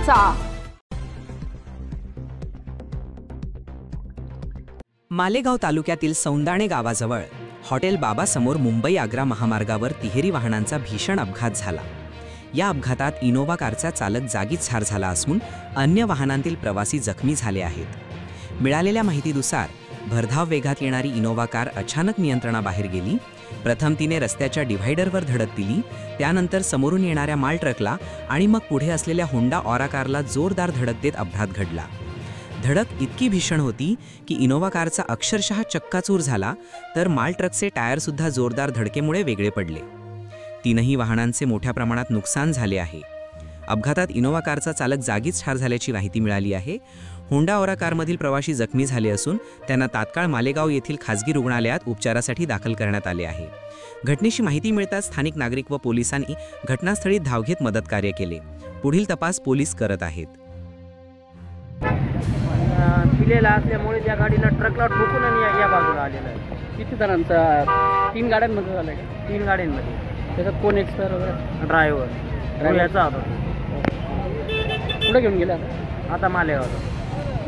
महत्त्वाचा। मालेगाव तालुक्यातील सौंदाणे गावाजवळ हॉटेल बाबा समोर मुंबई आग्रा महामार्गावर तिहेरी वाहनांचा भीषण अपघात झाला। या अपघातात इनोव्हा कारचा चालक जागीच ठार झाला असून अन्य वाहनांतील प्रवासी जखमी झाले आहेत। मिळालेल्या माहितीनुसार भरधाव वेगात येणारी इनोव्हा कार अचानक नियंत्रणाबाहेर गेली। प्रथम तिने रस्त्याच्या डिव्हायडरवर धडक दिली, त्यानंतर समोरून येणाऱ्या माल ट्रकला आणि मग पुढे असलेल्या होंडा ऑरा कारला जोरदार धडक देत अपघात घडला। धडक इतकी भीषण होती की इनोव्हा कारचा अक्षरशः चक्काचूर झाला, तर माल ट्रकचे टायरसुद्धा जोरदार धडकेमुळे वेगळे पडले। तीनही वाहनांचे मोठ्या प्रमाणात नुकसान झाले आहे। अपघातात इनोव्हा कारचा चालक जागीच ठार झाल्याची माहिती मिळाली आहे। होंडा ऑरा कारमधील प्रवासी जखमी झाले असून त्यांना तात्काळ मालेगाव येथील खासगी रुग्णालयात उपचारासाठी दाखल करण्यात आले आहे। घटनेची माहिती मिळताच स्थानिक नागरिक व पोलिसांनी घटनास्थळी धाव घेत मदतकार्य केले। पुढील तपास पोलीस करत आहेत। पिलेला असल्यामुळे त्या गाडीला ट्रकला ठोकून आणि या बाजूला आलेला आहे। किती जणांचा? 3 गाड्यांमध्ये झालं का? 3 गाड्यांमध्ये। त्याच्यात कोण एक्सपायर वगैरे? ड्रायव्हर याचा होता। कुठे घेऊन गेला आता मालेगावला।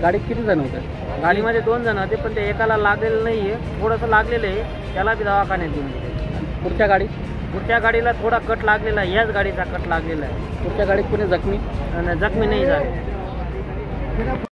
गाडीत किती जण होते? गाडीमध्ये 2 जण होते, पण ते एकाला लागलेलं नाही आहे, थोडंसं लागलेलं आहे, त्याला बी दवाखान्यात घेऊन गेले। पुढच्या गाडीला थोडा कट लागलेला आहे, याच गाडीचा कट लागलेला आहे। पुढच्या गाडीत कोणी जखमी? जखमी नाही झाले।